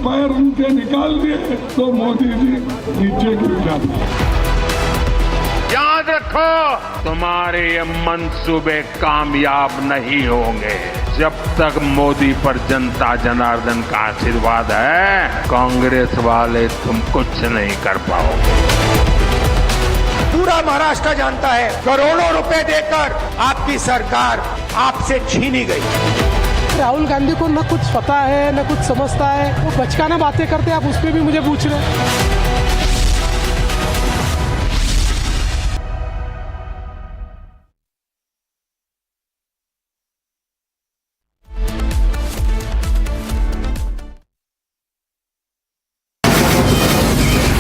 पैर उनके निकाल दिए तो मोदी जी नीचे गिर जाते। याद रखो, तुम्हारे ये मंसूबे कामयाब नहीं होंगे जब तक मोदी पर जनता जनार्दन का आशीर्वाद है। कांग्रेस वाले तुम कुछ नहीं कर पाओगे। पूरा महाराष्ट्र जानता है, करोड़ों रुपए देकर आपकी सरकार आपसे छीनी गई। राहुल गांधी को न कुछ पता है न कुछ समझता है, वो बचकाना बातें करते हैं, आप उस पर भी मुझे पूछ रहे हैं।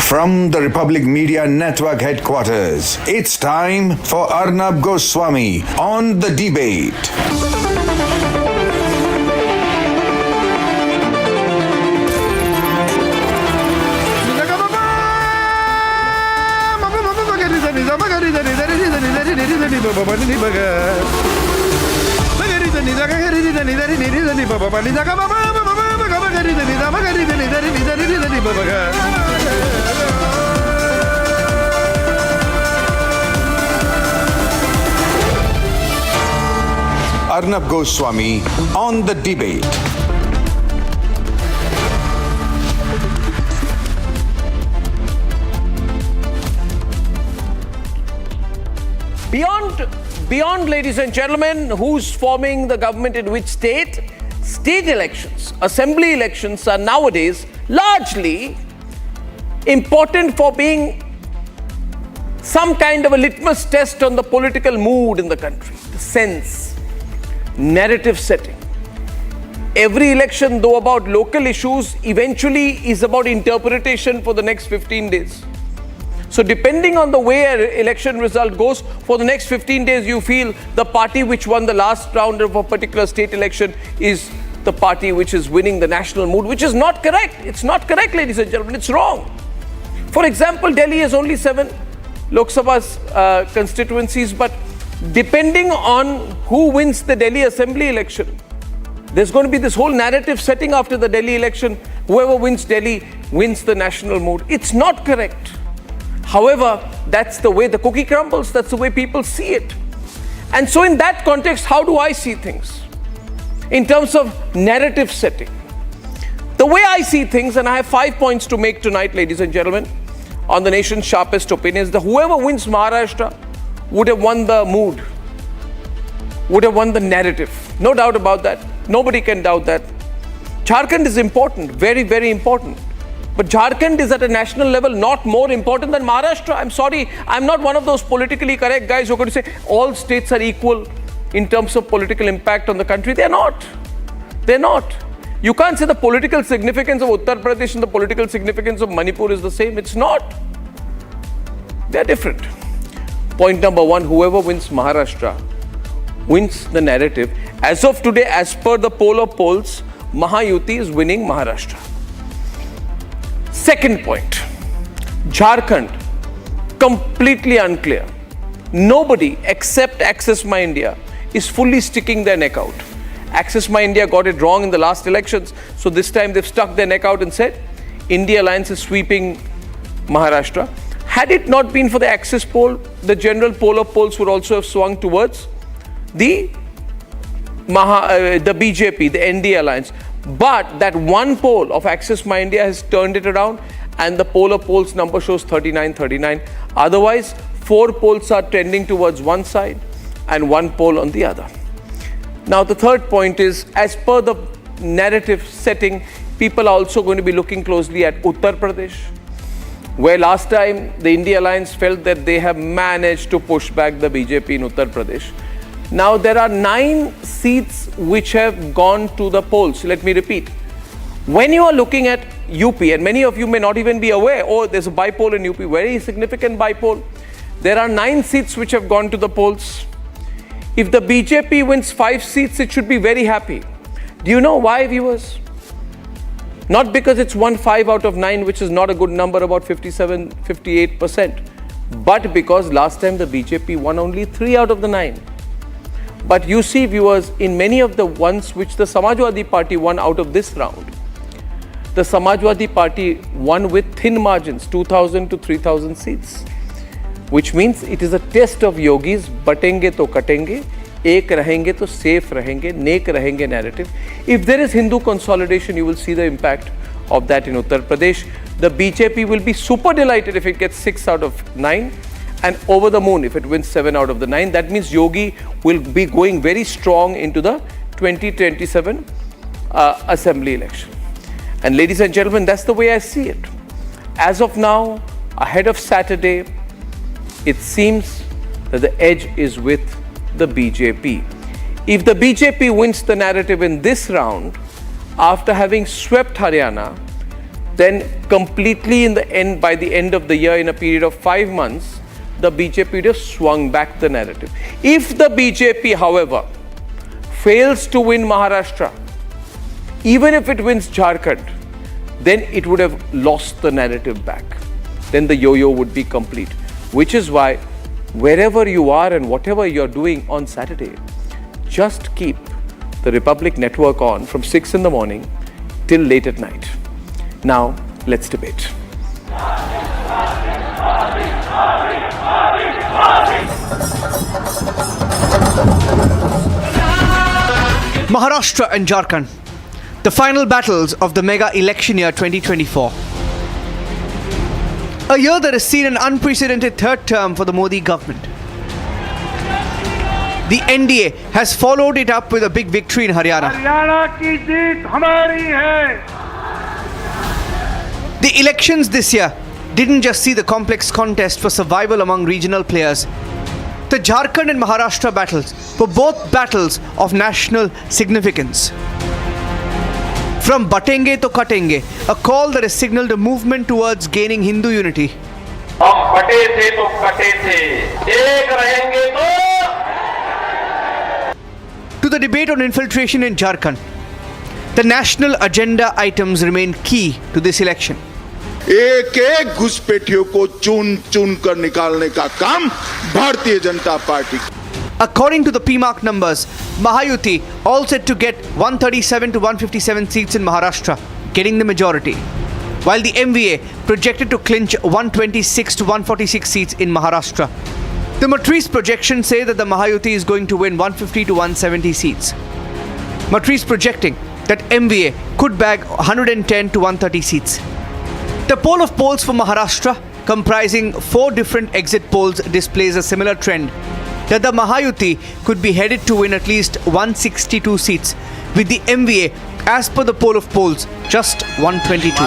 From the Republic Media Network headquarters, it's time for Arnab Goswami on the debate. Arnab Goswami on the debate. Beyond, ladies and gentlemen, who's forming the government in which state, state elections, assembly elections are nowadays largely important for being some kind of a litmus test on the political mood in the country, the sense, narrative setting. Every election, though about local issues, eventually is about interpretation for the next 15 days. So depending on the way an election result goes, for the next 15 days you feel the party which won the last round of a particular state election is the party which is winning the national mood, which is not correct. It's not correct, ladies and gentlemen. It's wrong. For example, Delhi has only 7 Lok Sabha constituencies, but depending on who wins the Delhi Assembly election, there's going to be this whole narrative setting after the Delhi election. Whoever wins Delhi wins the national mood. It's not correct. However, that's the way the cookie crumbles. That's the way people see it. And so in that context, how do I see things? In terms of narrative setting. The way I see things, and I have 5 points to make tonight, ladies and gentlemen, on the nation's sharpest opinions, that whoever wins Maharashtra would have won the mood, would have won the narrative. No doubt about that. Nobody can doubt that. Jharkhand is important, very, very important. But Jharkhand is at a national level not more important than Maharashtra. I'm sorry, I'm not one of those politically correct guys who are going to say all states are equal in terms of political impact on the country. They're not. They're not. You can't say the political significance of Uttar Pradesh and the political significance of Manipur is the same. It's not. They're different. Point number 1, whoever wins Maharashtra wins the narrative. As of today, as per the poll of polls, Mahayuti is winning Maharashtra. Second point, Jharkhand, completely unclear. Nobody except Access My India is fully sticking their neck out. Access My India got it wrong in the last elections, so this time they've stuck their neck out and said, India Alliance is sweeping Maharashtra. Had it not been for the Access poll, the general poll of polls would also have swung towards the BJP, the NDA Alliance. But that one poll of Access My India has turned it around, and the poll of polls number shows 39-39. Otherwise, 4 polls are trending towards one side and 1 poll on the other. Now, the third point is, as per the narrative setting, people are also going to be looking closely at Uttar Pradesh, where last time the India Alliance felt that they have managed to push back the BJP in Uttar Pradesh. Now, there are 9 seats which have gone to the polls. Let me repeat. When you are looking at UP, and many of you may not even be aware, oh, there's a bypoll in UP, very significant bypoll. There are 9 seats which have gone to the polls. If the BJP wins 5 seats, it should be very happy. Do you know why, viewers? Not because it's won 5 out of 9, which is not a good number, about 57, 58%, but because last time the BJP won only 3 out of the 9. But you see, viewers, in many of the ones which the Samajwadi Party won out of this round, the Samajwadi Party won with thin margins, 2,000 to 3,000 seats, which means it is a test of Yogi's Batenge Toh Katenge, ek rahenge to safe rahenge, nek rahenge narrative. If there is Hindu consolidation, you will see the impact of that in Uttar Pradesh. The BJP will be super delighted if it gets 6 out of 9 and over the moon if it wins 7 out of the 9. That means Yogi will be going very strong into the 2027 Assembly election. And ladies and gentlemen, that's the way I see it. As of now, ahead of Saturday, it seems that the edge is with the BJP. If the BJP wins the narrative in this round, after having swept Haryana, then completely in the end, by the end of the year, in a period of 5 months, the BJP would have swung back the narrative. If the BJP, however, fails to win Maharashtra, even if it wins Jharkhand, then it would have lost the narrative back. Then the yo-yo would be complete. Which is why, wherever you are and whatever you're doing on Saturday, just keep the Republic Network on from 6 in the morning till late at night. Now, let's debate. Maharashtra and Jharkhand, the final battles of the mega election year 2024. A year that has seen an unprecedented third term for the Modi government. The NDA has followed it up with a big victory in Haryana. The elections this year didn't just see the complex contest for survival among regional players. The Jharkhand and Maharashtra battles were both battles of national significance. From Batenge Toh Katenge, a call that has signaled a movement towards gaining Hindu unity. To the debate on infiltration in Jharkhand, the national agenda items remain key to this election. एक एक घुसपैठियों को चुन चुन कर निकालने का काम Bharatiya Janata party. According to the P-MARQ numbers, MAHA all set to get 137 to 157 seats in Maharashtra, getting the majority, while the MVA projected to clinch 126 to 146 seats in Maharashtra. The Matri's projections say that the MAHA is going to win 150 to 170 seats. Matri is projecting that MVA could bag 110 to 130 seats. The poll of polls for Maharashtra, comprising 4 different exit polls, displays a similar trend, that the MAHA could be headed to win at least 162 seats, with the MVA, as per the poll of polls, just 122.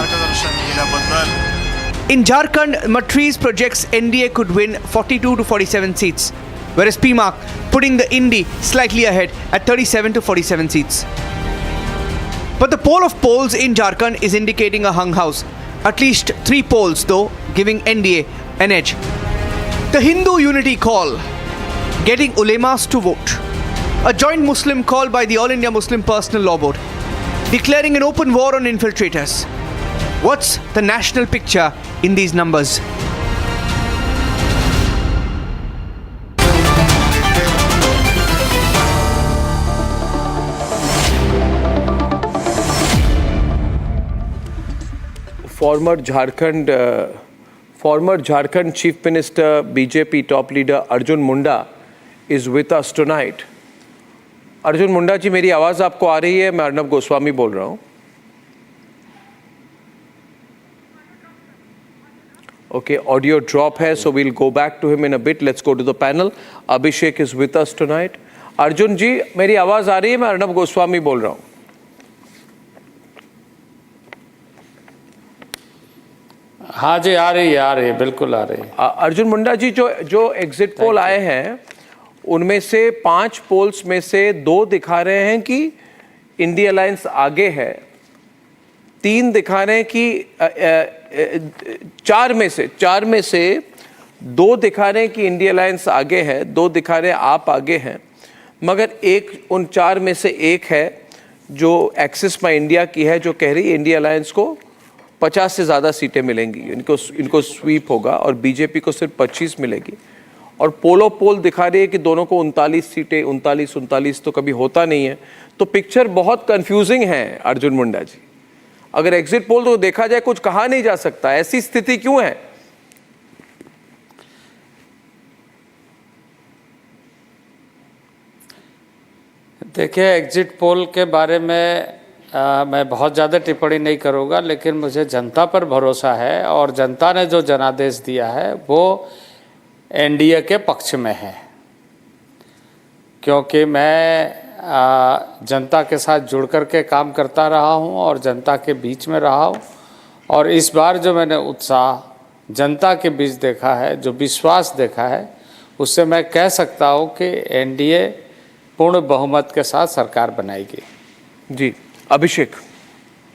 In Jharkhand, Matri projects NDA could win 42 to 47 seats, whereas P-MARQ putting the Indi slightly ahead at 37 to 47 seats. But the poll of polls in Jharkhand is indicating a hung house. At least 3 polls, though, giving NDA an edge. The Hindu unity call, getting ulemas to vote. A joint Muslim call by the All India Muslim Personal Law Board, declaring an open war on infiltrators. What's the national picture in these numbers? Former Jharkhand Chief Minister, BJP top leader Arjun Munda is with us tonight. Arjun Munda जी, मेरी आवाज़ आपको आ रही है? मैं अर्नब गोस्वामी बोल रहा हूँ. Okay, audio drop hai, so we'll go back to him in a bit. Let's go to the panel. Abhishek is with us tonight. Arjun जी, मेरी आवाज़ आ रही है? मैं अर्नब गोस्वामी बोल रहा हूँ. हाँ जी, आ रही है, बिल्कुल आ रही है. अर्जुन मुंडा जी, जो एग्जिट पोल आए हैं, उनमें से 5 पोल्स में से 2 दिखा रहे हैं कि इंडिया अलायंस आगे है, 3 दिखा रहे हैं कि 4 में से 2 दिखा रहे हैं कि इंडिया अलायंस आगे है, 2 दिखा रहे हैं आप आगे हैं, मगर उन 4 में से एक है जो एक्सिस माई इंडिया की है, जो कह रही है इंडिया अलायंस को 50 से ज़्यादा सीटें मिलेंगी, इनको स्वीप होगा और बीजेपी को सिर्फ 25 मिलेगी. और पोल दिखा रही है कि दोनों को 39 सीटें, 39 तो कभी होता नहीं है. तो पिक्चर बहुत कंफ्यूजिंग है अर्जुन मुंडा जी. अगर एग्जिट पोल तो देखा जाए कुछ कहा नहीं जा सकता, ऐसी स्थिति क्यों है? देखिए, एग्जिट पोल के बारे में मैं बहुत ज़्यादा टिप्पणी नहीं करूँगा, लेकिन मुझे जनता पर भरोसा है और जनता ने जो जनादेश दिया है वो एनडीए के पक्ष में है, क्योंकि मैं जनता के साथ जुड़ कर के काम करता रहा हूँ और जनता के बीच में रहा हूँ। और इस बार जो मैंने उत्साह जनता के बीच देखा है, जो विश्वास देखा है, उससे मैं कह सकता हूँ कि एनडीए पूर्ण बहुमत के साथ सरकार बनाएगी। जी, अभिषेक।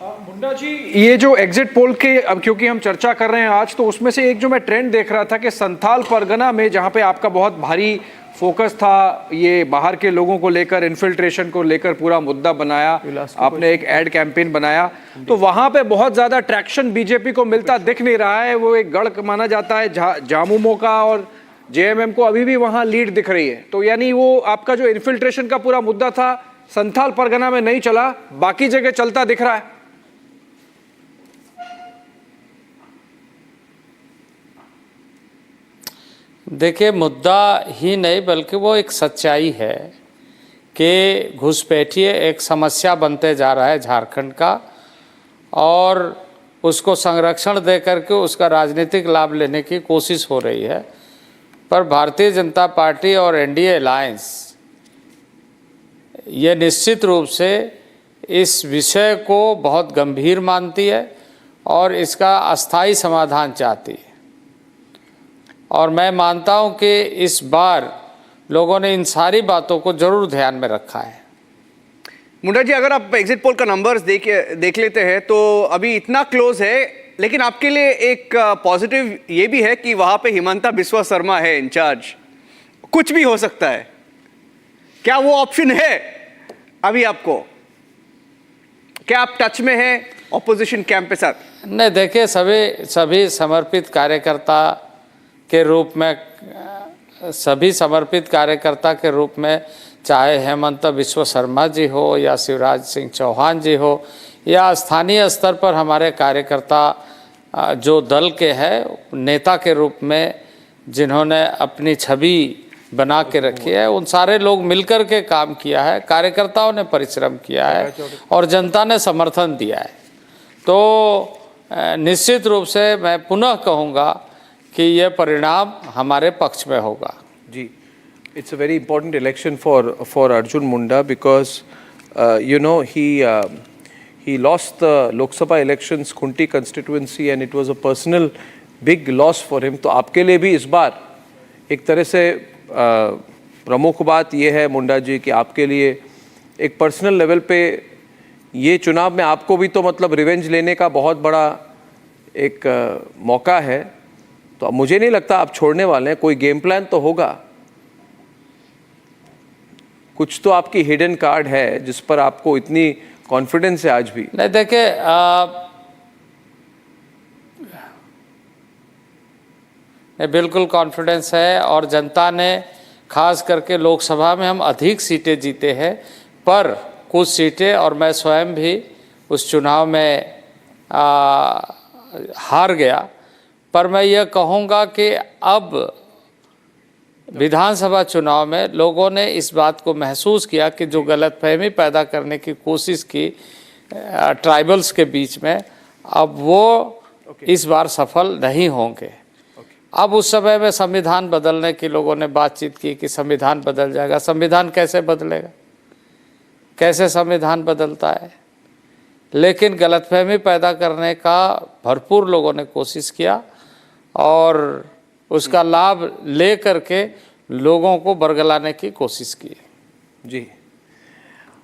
मुंडा जी, ये जो एग्जिट पोल के अब क्योंकि हम चर्चा कर रहे हैं आज, तो उसमें से एक जो मैं ट्रेंड देख रहा था कि संथाल परगना में जहां पे आपका बहुत भारी फोकस था, ये बाहर के लोगों को लेकर, इन्फिल्ट्रेशन को लेकर पूरा मुद्दा बनाया, आपने एक एड कैंपेन बनाया, तो वहां पे बहुत ज्यादा ट्रैक्शन बीजेपी को मिलता दिख नहीं रहा है। वो एक गढ़ माना जाता है जामुमो का, और जेएमएम को अभी भी वहां लीड दिख रही है। तो यानी वो आपका जो इन्फिल्ट्रेशन का पूरा मुद्दा था संथाल परगना में नहीं चला, बाकी जगह चलता दिख रहा है। देखिए, मुद्दा ही नहीं बल्कि वो एक सच्चाई है कि घुसपैठिए एक समस्या बनते जा रहा है झारखंड का, और उसको संरक्षण दे करके उसका राजनीतिक लाभ लेने की कोशिश हो रही है। पर भारतीय जनता पार्टी और एनडीए अलायंस ये निश्चित रूप से इस विषय को बहुत गंभीर मानती है और इसका अस्थायी समाधान चाहती है। और मैं मानता हूं कि इस बार लोगों ने इन सारी बातों को जरूर ध्यान में रखा है। मुंडा जी, अगर आप एग्जिट पोल का नंबर्स देख लेते हैं तो अभी इतना क्लोज है, लेकिन आपके लिए एक पॉजिटिव ये भी है कि वहां पे हिमंता बिस्वा शर्मा है इंचार्ज, कुछ भी हो सकता है। क्या वो ऑप्शन है अभी आपको? क्या आप टच में हैं ऑपोजिशन कैंप के साथ? नहीं, देखिए, सभी समर्पित कार्यकर्ता के रूप में, सभी समर्पित कार्यकर्ता के रूप में, चाहे हेमंत बिस्वा शर्मा जी हो या शिवराज सिंह चौहान जी हो या स्थानीय स्तर पर हमारे कार्यकर्ता जो दल के हैं, नेता के रूप में जिन्होंने अपनी छवि बना के रखी है, उन सारे लोग मिलकर के काम किया है, कार्यकर्ताओं ने परिश्रम किया है और जनता ने समर्थन दिया है। तो निश्चित रूप से मैं पुनः कहूँगा कि यह परिणाम हमारे पक्ष में होगा। जी, it's a very important election for Arjun Munda because you know he lost the Lok Sabha elections Khunti constituency and it was a personal big loss for him. तो आपके लिए भी इस बार एक तरह से प्रमुख बात यह है मुंडा जी कि आपके लिए एक पर्सनल लेवल पे ये चुनाव में आपको भी तो मतलब रिवेंज लेने का बहुत बड़ा एक मौका है। तो अब मुझे नहीं लगता आप छोड़ने वाले हैं, कोई गेम प्लान तो होगा, कुछ तो आपकी हिडन कार्ड है जिस पर आपको इतनी कॉन्फिडेंस है आज भी। नहीं, देखिए, बिल्कुल कॉन्फिडेंस है और जनता ने खास करके लोकसभा में हम अधिक सीटें जीते हैं, पर कुछ सीटें और मैं स्वयं भी उस चुनाव में हार गया। पर मैं यह कहूँगा कि अब विधानसभा चुनाव में लोगों ने इस बात को महसूस किया कि जो गलतफहमी पैदा करने की कोशिश की ट्राइबल्स के बीच में, अब वो इस बार सफल नहीं होंगे। अब उस समय में संविधान बदलने की लोगों ने बातचीत की कि संविधान बदल जाएगा। संविधान कैसे बदलेगा? कैसे संविधान बदलता है? लेकिन गलतफहमी पैदा करने का भरपूर लोगों ने कोशिश किया और उसका लाभ ले करके लोगों को बरगलाने की कोशिश की। जी,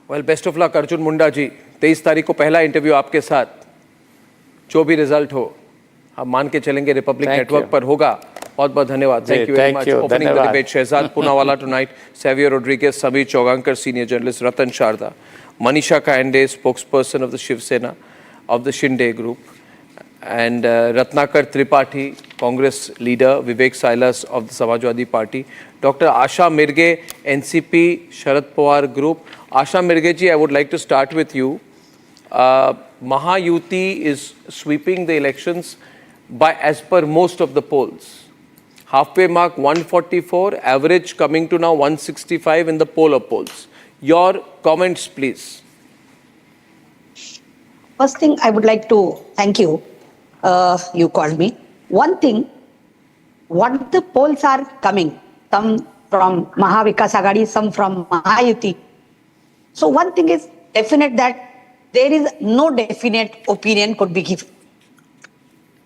well, best of luck Arjun Munda ji. 23 तारीख को पहला इंटरव्यू आपके साथ, जो भी रिजल्ट हो हम मान के चलेंगे रिपब्लिक नेटवर्क पर होगा। बहुत बहुत धन्यवाद। Thank you very much. Opening the debate, Shehzad Poonawala tonight, Savio Rodrigues, सभी Chaugankar senior journalist, Ratan Sharda, Manisha Kayande, spokesperson of the Shiv Sena of the Shinde group, and Ratnakar Tripathi, Congress leader, Vivek Silas of the Samajwadi Party, Dr. Asha Mirge, NCP, Sharad Pawar Group. Asha Mirge ji, I would like to start with you. Mahayuti is sweeping the elections by as per most of the polls. Halfway mark 144, average coming to now 165 in the poll of polls. Your comments, please. First thing, I would like to thank you. You called me. One thing, what the polls are coming, some from Maha Vikas Aghadi, some from Mahayuti. So one thing is definite that there is no definite opinion could be given.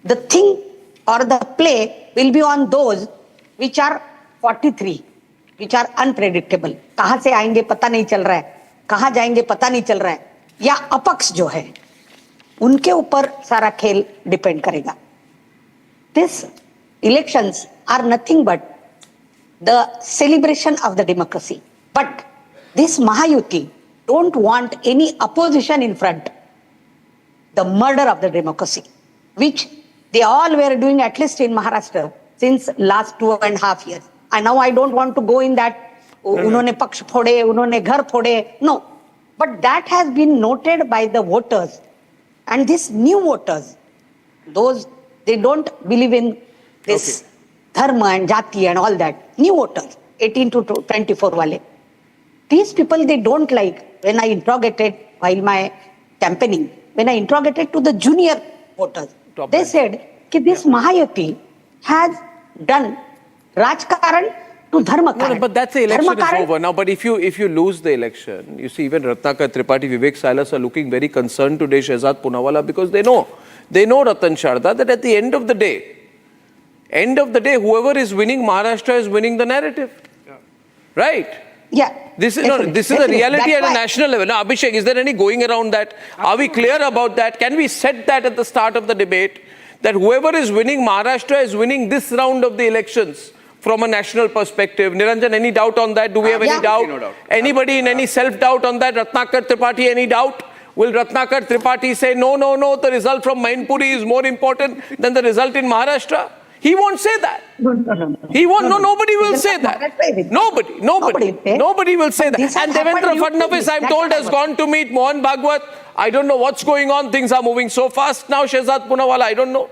The thing or the play will be on those which are 43, which are unpredictable. कहाँ से आएंगे पता नहीं चल रहा है, कहाँ जाएंगे पता नहीं चल रहा है, या अपक्ष जो है, उनके ऊपर सारा खेल डिपेंड करेगा. These elections are nothing but the celebration of the democracy. But this Mahayuti don't want any opposition in front. The murder of the democracy, which they all were doing at least in Maharashtra since last 2.5 years. And now I don't want to go in that, unhone paksh phode, unhone ghar phode. No. But that has been noted by the voters. And these new voters, those, they don't believe in this dharma and jati and all that. New voters, 18 to 24 wale. These people, they don't like, when I interrogated while my campaigning, when I interrogated to the junior voters, they said that this Mahayuti has done Rajkaran to Dharmakaran. No, but that's the election is over now. But if you lose the election, you see even Ratnakar, Tripathi, Vivek, SILAS are looking very concerned today, SHEHZAD, POONAWALA, because they know Ratan, Sharada, that at the end of the day, whoever is winning Maharashtra is winning the narrative. Yeah. Right? Yeah. This is a reality at a national level. Now, Abhishek, is there any going around that? Are we clear about that? Can we set that at the start of the debate? That whoever is winning Maharashtra is winning this round of the elections from a national perspective. Niranjan, any doubt on that? Do we have any doubt? No doubt. Anybody in any self-doubt on that? Ratnakar, Tripathi, any doubt? Will Ratnakar, Tripathi say, no, the result from Mainpuri is more important than the result in Maharashtra? He won't say that. No. He won't. No, nobody will say that. Nobody will say that. And Devendra Fadnavis, I'm told, has gone to meet Mohan Bhagwat. I don't know what's going on. Things are moving so fast now. SHEHZAD, POONAWALA, I don't know.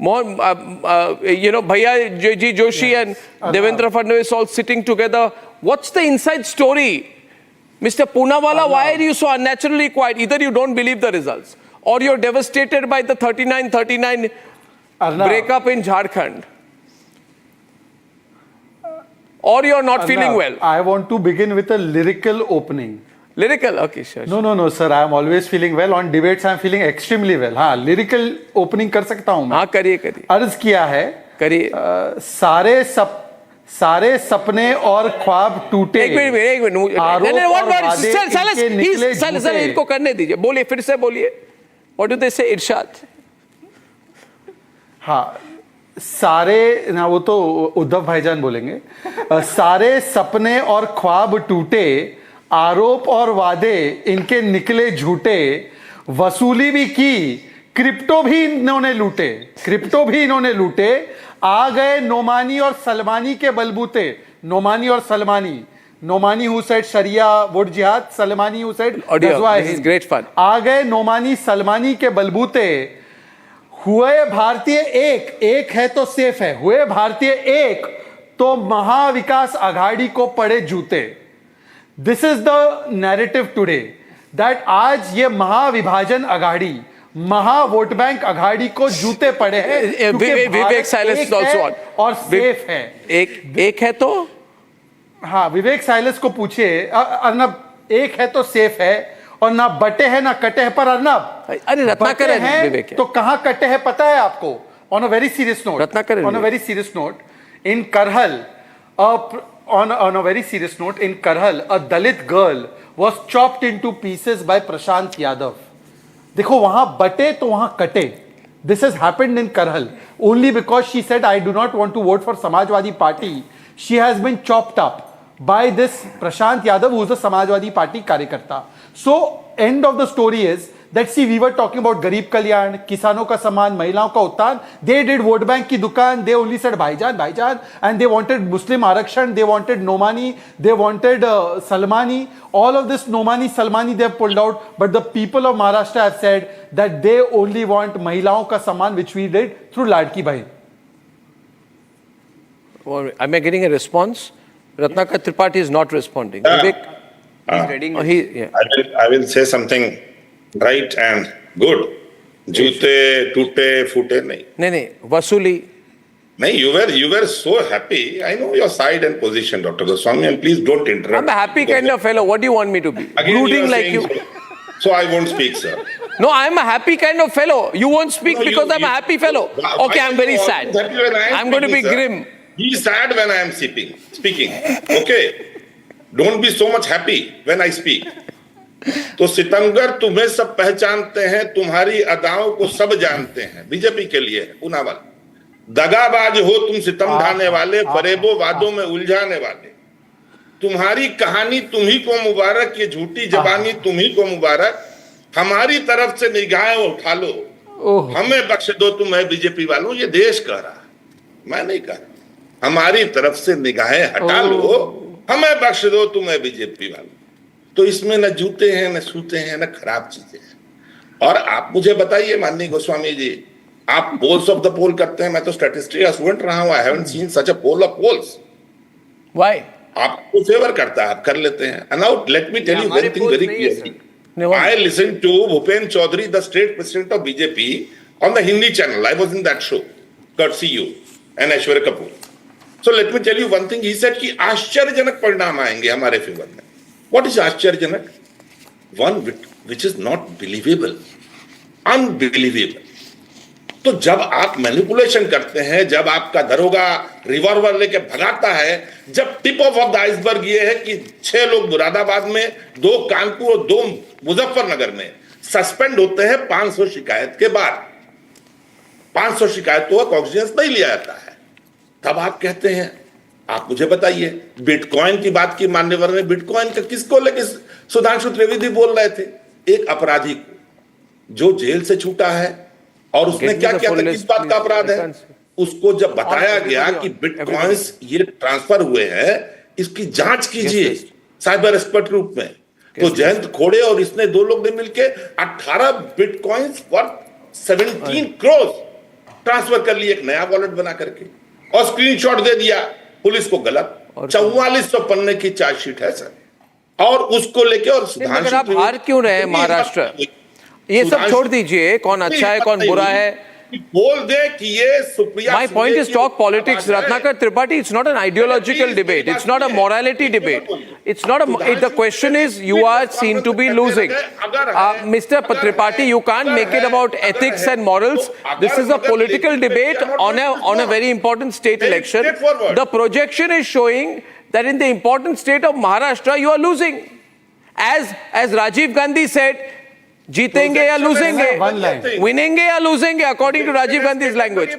Mohan, Bhaiya J.G. Joshi and Devendra Fadnavis all sitting together. What's the inside story? Mr. POONAWALA, why are you so unnaturally quiet? Either you don't believe the results or you're devastated by the 39-39 breakup in Jharkhand, or you're not feeling well. I want to begin with a lyrical opening. Lyrical? Okay, sure. No, sir. I am always feeling well. On debates, I am feeling extremely well. हाँ, lyrical opening कर सकता हूँ मैं. हाँ, करिए. अर्ज किया है. करिए. सारे सपने और ख्वाब टूटे. एक मिनट. सर, इनको करने दीजिए. बोलिए, फिर से बोलिए. What do they say, इरशाद? हाँ, सारे ना वो तो उद्धव भाईजान बोलेंगे. सारे सपने और ख्वाब टूटे, आरोप और वादे इनके निकले झूठे, वसूली भी की, क्रिप्टो भी इन्होंने लूटे, आ गए नोमानी और सलमानी के बलबूते. Nomani who said Sharia would jihad, Salmani who said this is great fun. आ गए नोमानी सलमानी के बलबूते, हुए भारतीय एक है तो सेफ है, हुए भारतीय एक तो महाविकास आघाड़ी को पड़े जूते. This is the narrative today that आज ये महाविभाजन आघाड़ी, महा वोट बैंक आघाड़ी को जूते पड़े हैं. विवेक साइलेंस और सेफ है. एक है तो हाँ, विवेक साइलेंस को पूछिए अर्नब, एक है तो सेफ है और ना बटे हैं ना कटे हैं. पर अर्नब, अरे रत्नाकर है तो कहां कटे हैं पता है आपको? On a very serious note, in Karhal, on a very serious note, in Karhal, a Dalit girl was chopped into pieces by Prashant Yadav. देखो वहां बटे तो वहां कटे. This has happened in Karhal only because she said I do not want to vote for Samajwadi Party. She has been chopped up by this Prashant Yadav, who is a Samajwadi Party karyakarta. So end of the story is that see, we were talking about Garib Kalyan, Kisano ka Saman, Mahilaon ka Uttan. They did vote bank ki dukaan. They only said Bhaijan, Bhaijan, and they wanted Muslim Arakshan, they wanted Nomani, they wanted Salmani. All of this Nomani, Salmani they have pulled out. But the people of Maharashtra have said that they only want Mahilaon ka Saman, which we did through Ladki Bahin. Am I getting a response? Ratnakar Tripathi is not responding. Vivek, he's reading. I will say something right and good. Jute, tute, fute, nahi. Nahi, Vasuli. Nahi, you were so happy. I know your side and position, Dr. Goswami, and please don't interrupt. I'm a happy kind of fellow. What do you want me to be? Brooding like you. So I won't speak, sir. No, I'm a happy kind of fellow. You won't speak because I'm a happy fellow. Okay, I'm very sad. I'm going to be grim. Be sad when I am speaking. Okay? Don't be so much happy when I speak. तो सितमगर तुम्हें सब पहचानते हैं, तुम्हारी अदाओं को सब जानते हैं. बीजेपी के लिए पूनावाला. दगाबाज हो तुम, सितम ढाने वाले, फरेबो वादों में उलझाने वाले. तुम्हारी कहानी तुम्ही को मुबारक, ये झूठी जबानी तुम्ही को मुबारक. हमारी तरफ से निगाहें उठा लो, हमें बख्श दो तुम्हें बीजेपी वालों. ये देश कह रहा है, मैं नहीं कह रहा. हमारी तरफ से निगाहें हटा लो, हमें बख्श दो तुम्हें बीजेपी वालों. तो इसमें न जूते हैं, न सूते हैं, न खराब चीजें हैं. और आप मुझे बताइए माननीय गोस्वामी जी, आप पोल्स ऑफ द पोल करते हैं. मैं तो स्टैटिस्टिक्स का स्टूडेंट रहा हूं. I haven't seen such a poll of polls. Why? आपको फेवर करता है, आप कर लेते हैं. And now let me tell you one thing very clearly. I listened to Bhupen Chaudhary, the state president of BJP, on the Hindi channel. I was in that show, courtesy you and Aishwarya Kapoor. So let me tell you one thing. He said कि आश्चर्यजनक परिणाम आएंगे हमारे favour में. What is आश्चर्यजनक? One which is not believable, unbelievable. तो जब आप मैनिपुलेशन करते हैं, जब आपका दरोगा रिवॉल्वर लेके भगाता है, जब टिप ऑफ द आइसबर्ग ये है कि 6 लोग मुरादाबाद में, 2 कानपुर और 2 मुजफ्फरनगर में सस्पेंड होते हैं 500 शिकायत के बाद. 500 शिकायतों का कॉग्निजेंस नहीं लिया जाता है. तब आप कहते हैं, आप मुझे बताइए, बिटकॉइन की बात की मान्यवर ने. बिटकॉइन का किसको लेके सुधांशु त्रिवेदी बोल रहे थे? एक अपराधी को जो जेल से छूटा है और उसने क्या किया था, किस बात का अपराध है, उसको जब बताया गया कि बिटकॉइंस ये ट्रांसफर हुए हैं, इसकी जांच कीजिए साइबर एक्सपर्ट ग्रुप में. तो जयंत खोड़े और इसने 2 लोग ने मिलके 18 बिटकॉइंस फॉर 17 करोड़ ट्रांसफर कर लिए एक नया वॉलेट बना करके, और स्क्रीनशॉट दे दिया पुलिस को गलत. 4400 पन्ने की चार्जशीट है सर. और उसको लेके और सुधांशु, आप हार क्यों रहे हैं महाराष्ट्र? ये सब छोड़ दीजिए, कौन अच्छा है कौन बुरा है, बोल दे कि ये Supriya. My point is talk politics, Ratnakar Tripathi. It's not an ideological debate. It's not a morality debate. It's not a. The question is, you are seen to be losing. Mr. Tripathi, you can't make it about ethics and morals. This is a political debate on a very important state election. The projection is showing that in the important state of Maharashtra, you are losing. As Rajiv Gandhi said, जीतेंगे या लूजेंगे, विनेंगे या लूजेंगे, according to Rajiv Gandhi's language.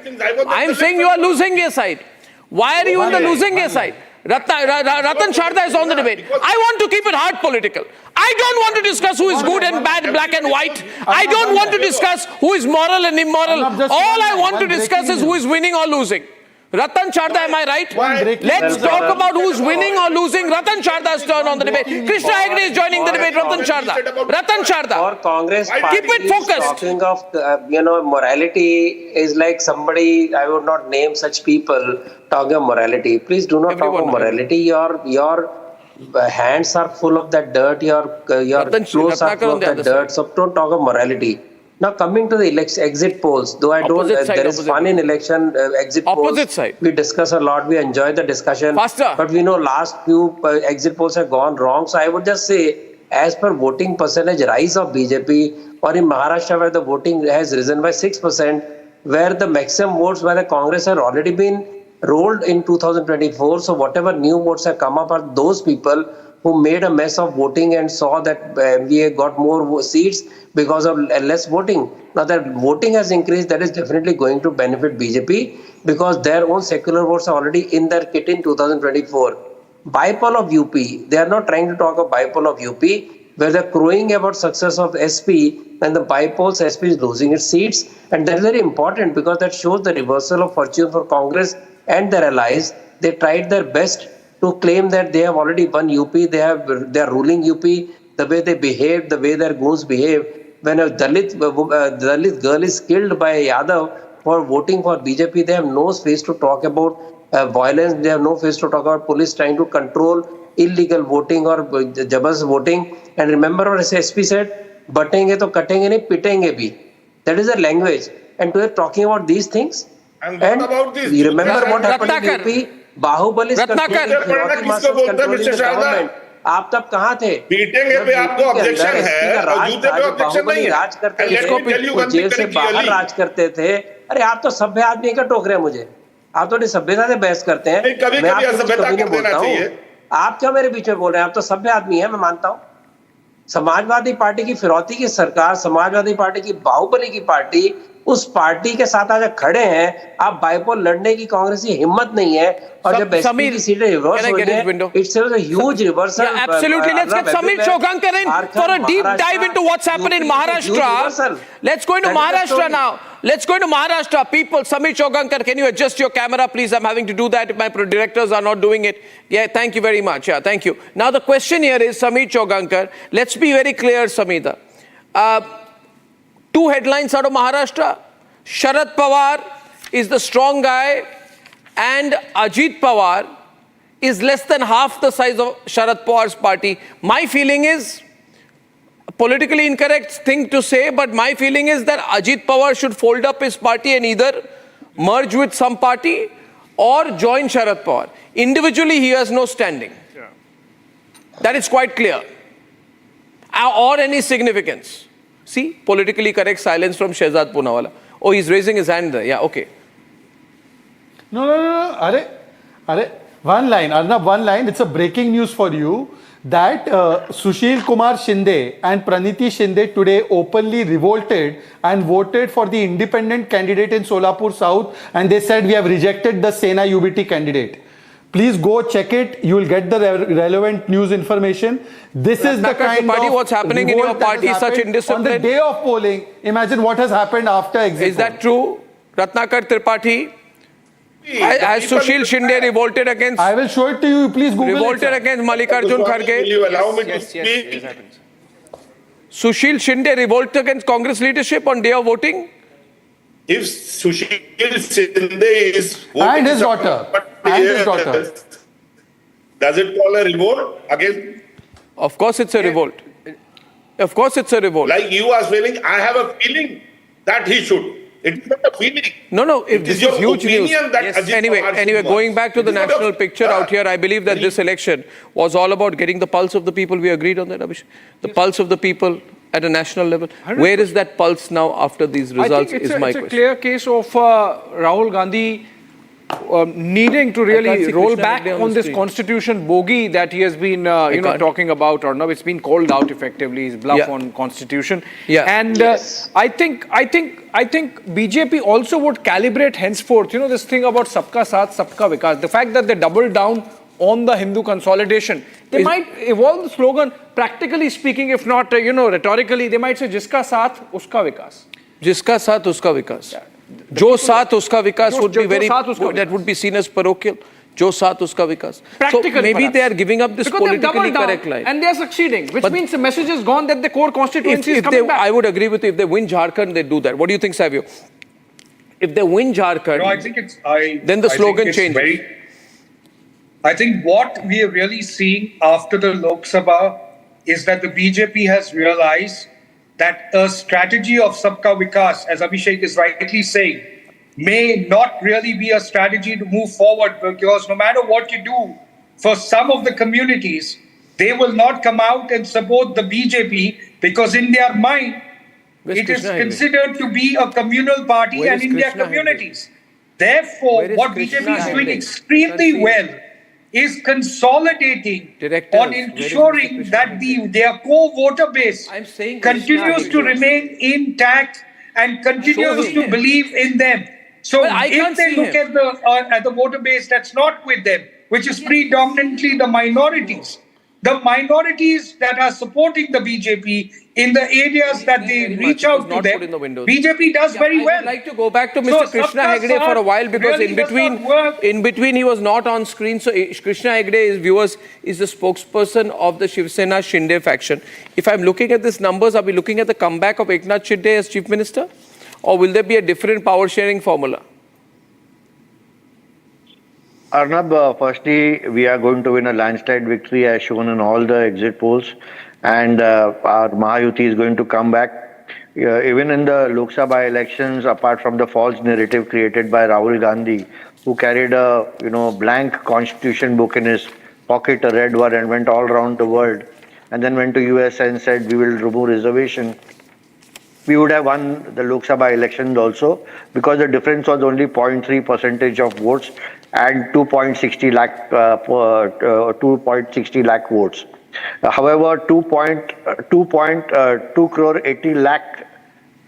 I am saying you are losing your side. Why are you on the losing your side? Ratan Sharada is on the debate. I want to keep it hard political. I don't want to discuss who is good and bad, black and white. I don't want to discuss who is moral and immoral. All I want to discuss is who is winning or losing. Ratan Sharada, am I right? Let's talk about who's winning or losing. Ratan Sharada's turn on the debate. Krishna Hegde is joining the debate. Ratan Sharada. Ratan Sharada. Or Congress party keep it focused. Talking of morality is like somebody, I would not name such people, talking of morality. Please do not talk of morality. Your hands are full of that dirt. Your clothes are full of that dirt. So don't talk of morality. Now coming to the exit polls, though I don't, there is fun in election exit polls. Opposite side. We discuss a lot, we enjoy the discussion. Faster. But we know last few exit polls have gone wrong. So I would just say, as per voting percentage rise of BJP, or in Maharashtra where the voting has risen by 6%, where the maximum votes by the Congress have already been rolled in 2024. So whatever new votes have come up are those people who made a mess of voting and saw that MVA got more seats because of less voting. Now that voting has increased, that is definitely going to benefit BJP because their own secular votes are already in their kit in 2024. Bipole of UP, they are not trying to talk of bipole of UP. where they're crowing about success of SP, and the by-polls SP is losing its seats. And that is very important because that shows the reversal of fortune for Congress and their allies. They tried their best to claim that they have already won UP, they are ruling UP, the way they behave, the way their goons behave. When a Dalit girl is killed by a Yadav for voting for BJP, they have no space to talk about violence, they have no face to talk about police trying to control illegal voting or jabas voting. And remember what SP said, Batenge Toh Katenge nahi, pitenge bhi. That is the language. And today talking about these things. And what about this? You remember what happened in UP? Bahubali is आप तब कहाँ थे? पीटेंगे पे आपको objection है और जूते पे ऑब्जेक्शन नहीं है। राज करते थे, जेल से बाहर राज करते थे। अरे आप तो सभ्य आदमी का टोक रहे हैं मुझे। आप तो सभ्यता से बहस करते हैं। मैं आपको सभ्यता नहीं बोलता हूँ। आप क्या मेरे बीच में बोल रहे हैं? आप तो सभ्य आदमी है, मैं मानता हूँ। समाजवादी पार्टी की फिरौती की सरकार, समाजवादी पार्टी की बाहुबली की पार्टी, उस पार्टी के साथ आज खड़े हैं। आप बाइपोल लड़ने की कांग्रेस की हिम्मत नहीं है और जब एसपी की सीटें रिवर्स हो गई, it's a huge reversal. Absolutely. Let's get Samir Chougaonkar in for a deep dive into what's happened in Maharashtra. Let's go into Maharashtra now. Let's go into Maharashtra. People, Samir Chougaonkar, can you adjust your camera, please? I'm having to do that if my directors are not doing it. Yeah, thank you very much. Yeah, thank you. Now the question here is, Samir Chougaonkar, let's be very clear, Samita. Two headlines out of Maharashtra. Sharad Pawar is the strong guy and Ajit Pawar is less than half the size of Sharad Pawar's party. My feeling is, politically incorrect thing to say, but my feeling is that Ajit Pawar should fold up his party and either merge with some party or join Sharad Pawar. Individually, he has no standing. Yeah. That is quite clear. Or any significance. See, politically correct silence from SHEHZAD POONAWALA. Oh, he's raising his hand there. Yeah, okay. No. Arre, one line, Arnab, one line. It's a breaking news for you that Sushil Kumar Shinde and Praniti Shinde today openly revolted and voted for the independent candidate in Solapur South, and they said we have rejected the SENA UBT candidate. Please go check it. You will get the relevant news information. This is the kind of what's happening in your party, such indiscipline. On the day of polling, imagine what has happened after exit. Is that true? Ratnakar Tripathi, as Sushil Shinde revolted against... I will show it to you. Please Google revolted it, against Mallikarjun Kharge. Will you allow me to speak? Yes, Sushil Shinde revolted against Congress leadership on day of voting? If Sushil Shinde is... And his daughter. Does it call a revolt against... Of course it's a revolt. Of course it's a revolt. Like you are feeling, I have a feeling that he should. It's not a feeling. No, if this is huge news. Yes. Anyway, going back to the national picture out here, I believe that this election was all about getting the pulse of the people. We agreed on that, Abhishek. The pulse of the people at a national level. Where is that pulse now after these results is my question. It's a clear case of Rahul Gandhi needing to really roll back on this constitution bogey that he has been talking about, or no, it's been called out effectively, his bluff on constitution. And I think BJP also would calibrate henceforth, this thing about Sabka Saath, Sabka Vikas, the fact that they doubled down on the Hindu consolidation. They might evolve the slogan, practically speaking, if not, rhetorically, they might say, Jiska Saath, Uska Vikas. Jiska Saath, Uska Vikas. Jo Saath Uska Vikas would be very, that would be seen as parochial. Jo Saath Uska Vikas. So maybe they are giving up this politically correct line. And they are succeeding, which means the message is gone that the core constituency is coming back. I would agree with you. If they win Jharkhand, they do that. What do you think, Savio? If they win Jharkhand, no, I think it's, then the slogan changes. I think what we are really seeing after the Lok Sabha is that the BJP has realized that a strategy of Sabka Vikas, as Abhishek is rightly saying, may not really be a strategy to move forward, because no matter what you do for some of the communities, they will not come out and support the BJP because in their mind, it is considered to be a communal party and in their communities. Therefore, what BJP is doing extremely well is consolidating on ensuring that their core voter base continues to remain intact and continues to believe in them. So if they look at the voter base that's not with them, which is predominantly the minorities, the minorities that are supporting the BJP in the areas that they reach out to them, BJP does very well. I would like to go back to Mr. Krishna Hegde for a while because in between he was not on screen. So Krishna Hegde, viewers, is the spokesperson of the Shiv Sena Shinde faction. If I'm looking at these numbers, are we looking at the comeback of Eknath Shinde as Chief Minister? Or will there be a different power sharing formula? Arnab, firstly, we are going to win a landslide victory as shown in all the exit polls. And our MAHA is going to come back. Even in the Lok Sabha elections, apart from the false narrative created by Rahul Gandhi, who carried a blank constitution book in his pocket, a red one, and went all around the world, and then went to US and said, we will remove reservation. We would have won the Lok Sabha elections also, because the difference was only 0.3% of votes and 2.60 lakh votes. However, 2 crore 80 lakh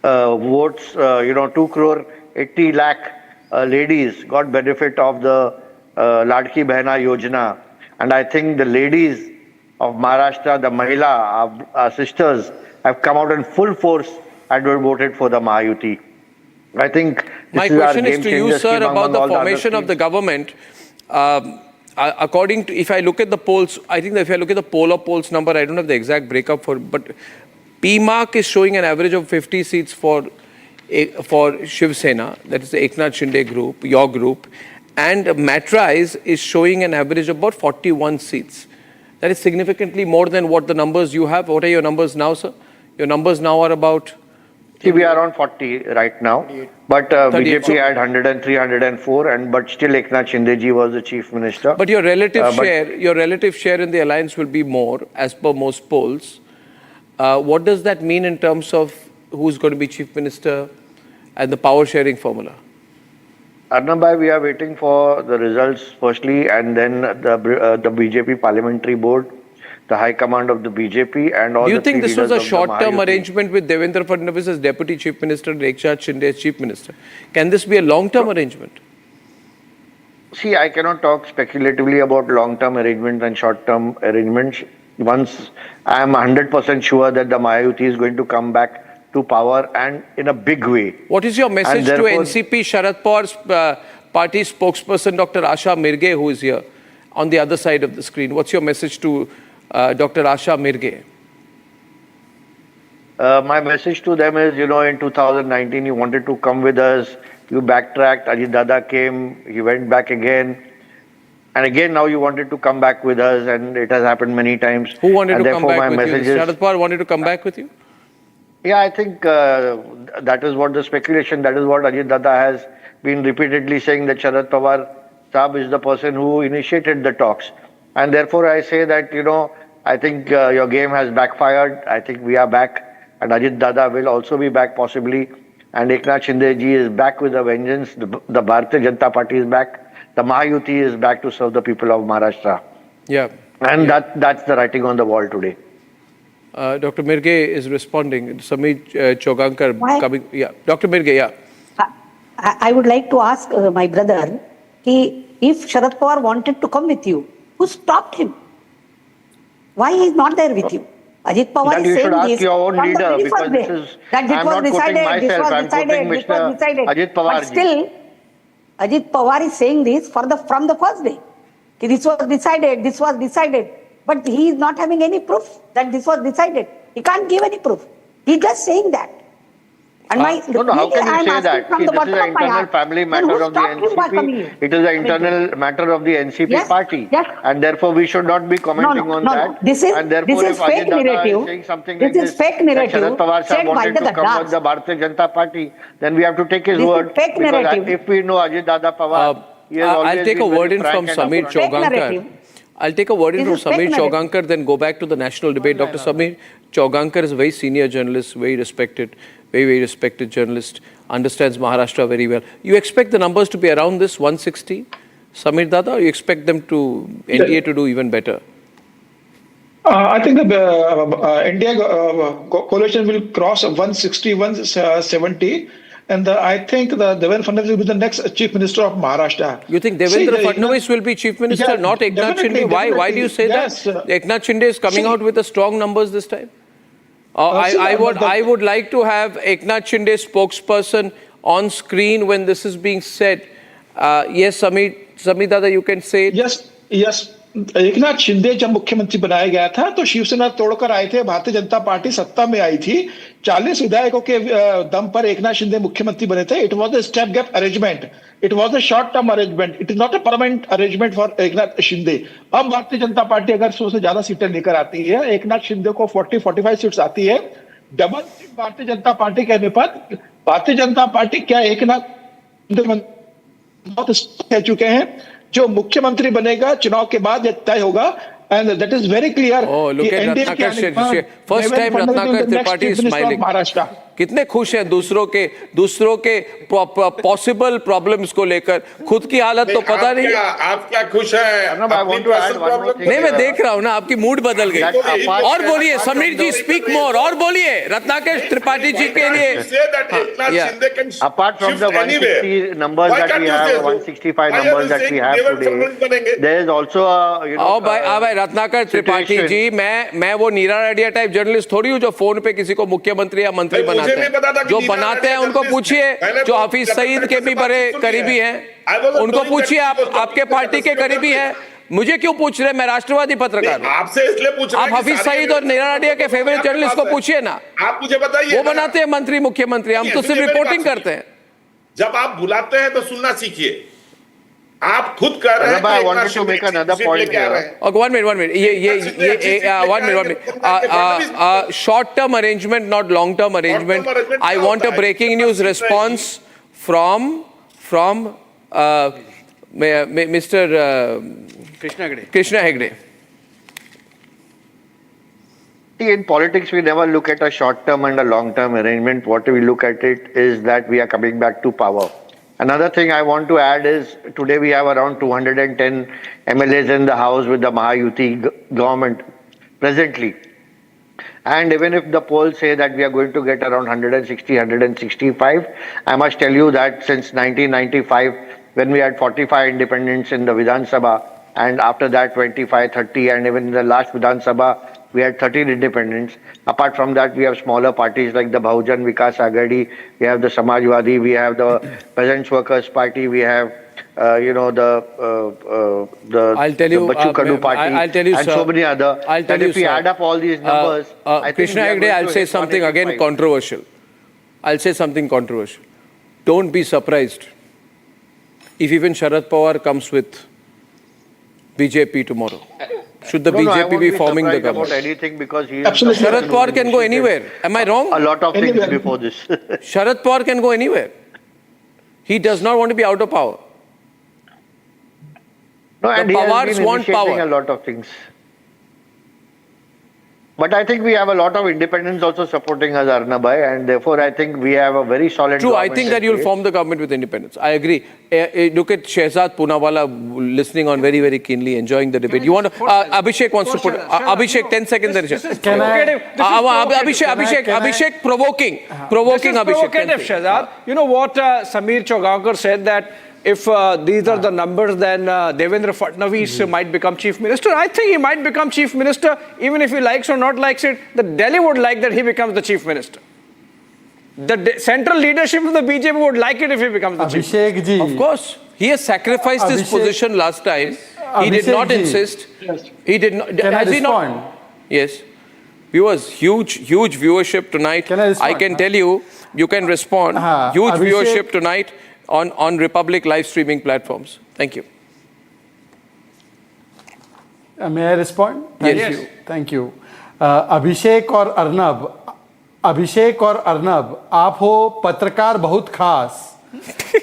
votes, 2 crore 80 lakh ladies got benefit of the Ladki Behna Yojana. And I think the ladies of Maharashtra, the Mahila, our sisters, have come out in full force and voted for the MAHA. I think my question is to you, sir, about the formation of the government. According to, if I look at the polls, I think that if I look at the poll polls number, I don't have the exact breakup for, but P-MARQ is showing an average of 50 seats for Shiv Sena, that is the Eknath Shinde group, your group, and Matrise is showing an average of about 41 seats. That is significantly more than what the numbers you have. What are your numbers now, sir? Your numbers now are about... See, we are on 40 right now, but BJP had 103, 104, but still Eknath Shinde was the chief minister. But your relative share in the alliance will be more, as per most polls. What does that mean in terms of who's going to be chief minister and the power sharing formula? Arnab, we are waiting for the results firstly, and then the BJP parliamentary board, the high command of the BJP, and all. Do you think this was a short-term arrangement with Devendra Fadnavis as deputy chief minister and Eknath Shinde as chief minister? Can this be a long-term arrangement? See, I cannot talk speculatively about long-term arrangements and short-term arrangements. Once I am 100% sure that the MAHA is going to come back to power and in a big way. What is your message to NCP Sharad Pawar's party spokesperson, Dr. Asha Mirge, who is here on the other side of the screen? What's your message to Dr. Asha Mirge? My message to them is, in 2019, you wanted to come with us. You backtracked. Ajit Dada came. He went back again. And again, now you wanted to come back with us. And it has happened many times. Who wanted to come back with you? Sharad Pawar wanted to come back with you? Yeah, I think that is what the speculation, that is what Ajit Dada has been repeatedly saying, that Sharad Pawar Saab is the person who initiated the talks. And therefore, I say that, I think your game has backfired. I think we are back. And Ajit Dada will also be back possibly. And Eknath Shinde ji is back with a vengeance. The Bharatiya Janata Party is back. The MAHA is back to serve the people of Maharashtra. Yeah. And that's the writing on the wall today. Dr. Mirge is responding. Samir CHOUGAONKAR coming. Yeah. Dr. Mirge, yeah. I would like to ask my brother, if Sharad Pawar wanted to come with you, who stopped him? Why he is not there with you? Ajit Pawar is saying this your own leader, because this is, that this was decided, this was decided. Ajit Pawar but still, Ajit Pawar is saying this from the first day. This was decided. But he is not having any proof that this was decided. He can't give any proof. He's just saying that. And how can you say that? This is an internal family matter of the NCP. It is an internal matter of the NCP party. Yes. And therefore, we should not be commenting on that. This is fake narrative. This is fake narrative. Sharad Pawar Sahib wanted to come with the Bharatiya Janata Party, then we have to take his word. Fake narrative. If we know Ajit Dada Pawar, I'll take a word in from Samir CHOUGAONKAR. I'll take a word in from Samir CHOUGAONKAR, then go back to the national debate. Dr. Samir CHOUGAONKAR is a very senior journalist, very respected journalist, understands Maharashtra very well. You expect the numbers to be around this 160, Samir Dada, or you expect them to, NDA to do even better? I think the India coalition will cross 160, 170. And I think that Devendra Fadnavis will be the next Chief Minister of Maharashtra. You think Devendra Fadnavis will be Chief Minister, Yeah, not Eknath Shinde? Why do you say yes. that? Eknath Shinde is coming out with the strong numbers this time. I would like to have Eknath Shinde spokesperson on screen when this is being said. Yes, Samit Dada, you can say it. Yes. Eknath Shinde जब मुख्यमंत्री बनाया गया था तो शिवसेना तोड़कर आए थे, Bharatiya Janata party सत्ता में आई थी, 40 विधायकों के दम पर एकनाथ शिंदे मुख्यमंत्री बने थे. It was a step gap arrangement, it was a short term arrangement, it is not a permanent arrangement for Eknath Shinde. अब भारतीय जनता पार्टी अगर 100 से ज्यादा सीटें लेकर आती है, एकनाथ शिंदे को 40-45 सीट्स आती है, double seat Bharatiya Janata party कहने पर भारतीय जनता पार्टी क्या एकनाथ बहुत कह चुके हैं, जो मुख्यमंत्री बनेगा चुनाव के बाद तय होगा. And that is very clear. Oh, look at Ratnakar. First time Ratnakar Tripathi is smiling. कितने खुश हैं दूसरों के पॉसिबल प्रॉब्लम्स को लेकर. खुद की हालत तो पता नहीं. आप क्या खुश हैं? नहीं, मैं देख रहा हूँ ना, आपकी मूड बदल गई. और बोलिए समीर जी, स्पीक मोर. और बोलिए रत्नाकर त्रिपाठी जी के लिए. Apart from the 160 numbers that we have, 165 numbers that we have today, there is also a भाई रत्नाकर त्रिपाठी जी, मैं वो नीरा रेडिया टाइप जर्नलिस्ट थोड़ी हूँ जो फोन पे किसी को मुख्यमंत्री या मंत्री बनाते हैं. जो बनाते हैं उनको पूछिए, जो हफीज सईद के भी बड़े करीबी हैं उनको पूछिए. आपके पार्टी के करीबी है, मुझे क्यों पूछ रहे? मैं राष्ट्रवादी पत्रकार हूं. आपसे इसलिए पूछ रहे हैं. आप हफीज सईद और नीरा रेडिया के फेवरेट जर्नलिस्ट को पूछिए ना. आप मुझे बताइए, वो बनाते हैं मंत्री मुख्यमंत्री, हम तो सिर्फ रिपोर्टिंग करते हैं. जब आप बुलाते हैं तो सुनना सीखिए. आप खुद कर रहे हैं. I wanted to make another point here. Okay, one minute. One minute. Short-term arrangement, not long-term arrangement. I want a breaking news response from Mr. Krishna Hegde. See, in politics, we never look at a short-term and a long-term arrangement. What we look at it is that we are coming back to power. Another thing I want to add is today we have around 210 MLAs in the House with the Mahayuti government presently. And even if the polls say that we are going to get around 160, 165, I must tell you that since 1995, when we had 45 independents in the Vidhan Sabha, and after that 25, 30, and even in the last Vidhan Sabha, we had 13 independents. Apart from that, we have smaller parties like the Bahujan Vikas Agadi, we have the Samajwadi, we have the Peasants Workers Party, we have the Bachchu Kadu Party, and so many other. And if we add up all these numbers, I think Krishna Hegde, I'll say something again controversial. Don't be surprised if even Sharad Pawar comes with BJP tomorrow. Should the BJP be forming the government? About anything because he Sharad Pawar can go anywhere. Am I wrong? A lot of things before this. Sharad Pawar can go anywhere. He does not want to be out of power. No, and the he has Pawars been want power. A lot of things. But I think we have a lot of independents also supporting us, Arnab, and therefore I think we have a very solid True, I think that you'll form the government with independents. I agree. Look at SHEHZAD, POONAWALA listening on very, very keenly, enjoying the debate. You want to, Abhishek wants to put, Abhishek, 10 seconds. Can I? Abhishek, provoking Abhishek. Provocative, SHEHZAD. You know what Samir Chougaankar said, that if these are the numbers, then Devendra Fadnavis might become chief minister. I think he might become chief minister, even if he likes or not likes it. The Delhi would like that he becomes the chief minister. The central leadership of the BJP would like it if he becomes the chief minister. Of course. He has sacrificed his position last time. He did not insist. He did not. Has he not? Yes. Viewers, huge viewership tonight. I can tell you, you can respond. Huge viewership tonight on Republic live streaming platforms. Thank you. May I respond? Yes. Thank you. अभिषेक और अर्नब, आप हो पत्रकार बहुत खास,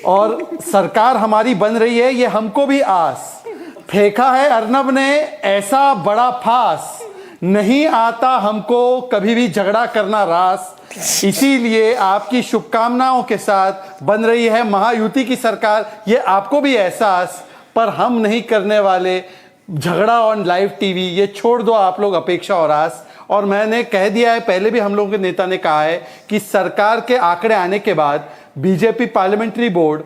और सरकार हमारी बन रही है, ये हमको भी आस. फेंका है अर्नब ने ऐसा बड़ा फास, नहीं आता हमको कभी भी झगड़ा करना रास. इसीलिए आपकी शुभकामनाओं के साथ बन रही है महायुति की सरकार, ये आपको भी एहसास. पर हम नहीं करने वाले झगड़ा ऑन लाइव टीवी, ये छोड़ दो आप लोग अपेक्षा और आस. और मैंने कह दिया है, पहले भी हम लोगों के नेता ने कहा है कि सरकार के आंकड़े आने के बाद BJP parliamentary board,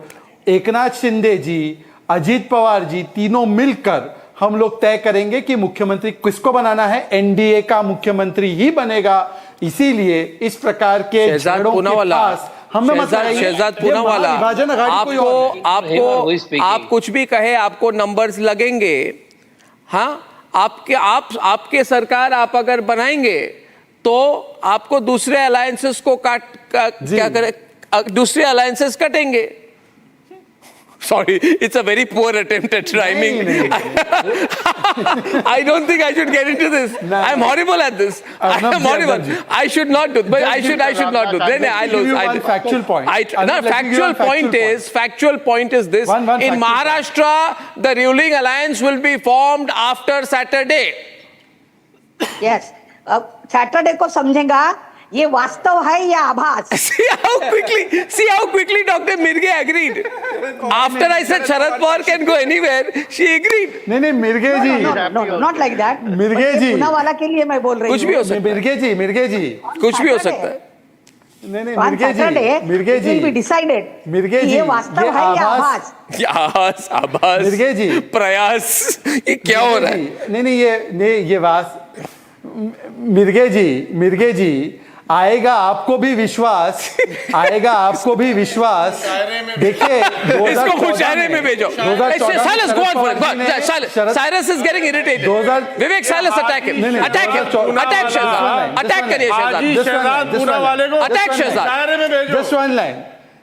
Eknath Shinde ji, Ajit Pawar ji, तीनों मिलकर हम लोग तय करेंगे कि मुख्यमंत्री किसको बनाना है। एनडीए का मुख्यमंत्री ही बनेगा। इसीलिए इस प्रकार के शहजाद पूनावाला, शहजाद पूनावाला, आपको आप कुछ भी कहे, आपको नंबर्स लगेंगे। हाँ, आपके सरकार आप अगर बनाएंगे तो आपको दूसरे अलायंसेस को क्या करे, दूसरे अलायंसेस कटेंगे। Sorry, it's a very poor attempt at rhyming. I don't think I should get into this. I'm horrible at this. I am horrible. I should not do. But I should not do. Then I lose. Factual point. Factual point is this. In Maharashtra, the ruling alliance will be formed after Saturday. Yes. Saturday को समझेगा ये वास्तव है या आभास? See how quickly Dr. Mirge agreed. After I said Sharad Pawar can go anywhere, she agreed. नहीं मिर्गे जी, no, not like that. Mirge जी, पूनावाला के लिए मैं बोल रही हूँ। कुछ भी हो सकता है। मिर्गे जी, कुछ भी हो सकता है। नहीं मिर्गे जी, will be decided. मिर्गे जी, ये वास्तव है या आभास? आभास, मिर्गे जी, प्रयास, ये क्या हो रहा है? नहीं ये मिर्गे जी, आएगा आपको भी विश्वास, देखिए इसको मुशायरे में भेजो। Silas, go on for it. Cyrus is getting irritated. Vivek, Silas, attack him. Attack Shehzad. Attack करिए शहजाद पूनावाले को attack Shehzad. Just one line.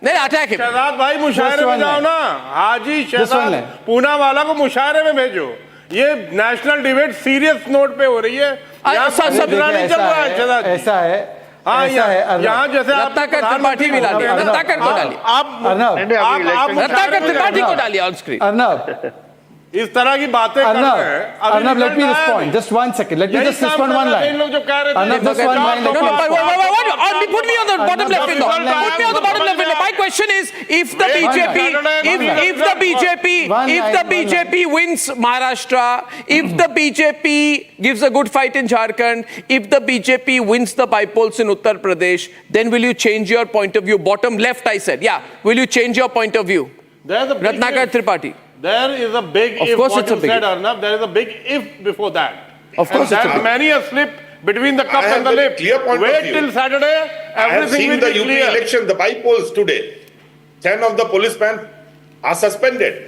नहीं, अटैक हिम। शहजाद भाई मुशायरे में जाओ ना। हाजी शहजाद पूनावाला को मुशायरे में भेजो। ये नेशनल डिबेट सीरियस नोट पे हो रही है। ऐसा है। हाँ, यहाँ जैसे रत्नाकर त्रिपाठी भी डालिए, रत्नाकर को डालिए, रत्नाकर त्रिपाठी को डालिए ऑन स्क्रीन। अर्नब, इस तरह की बातें कर रहे हैं। Arnab, let me respond. Just 1 second. Let me just respond one line. इन लोग जो कह रहे थे, Arnab, just one line. Put me on the bottom left window. Put me on the bottom left window. My question is, if the BJP wins Maharashtra, if the BJP gives a good fight in Jharkhand, if the BJP wins the bypolls in Uttar Pradesh, then will you change your point of view? Bottom left, I said. Yeah. Will you change your point of view? Ratnakar Tripathi. There is a big if. Of course, it's a big if. Arnab, there is a big if before that. Of course, and there's many a slip between the cup and the lip. Wait till Saturday, everything will be clear. I have seen the UP election, the bypolls today. 10 of the policemen are suspended,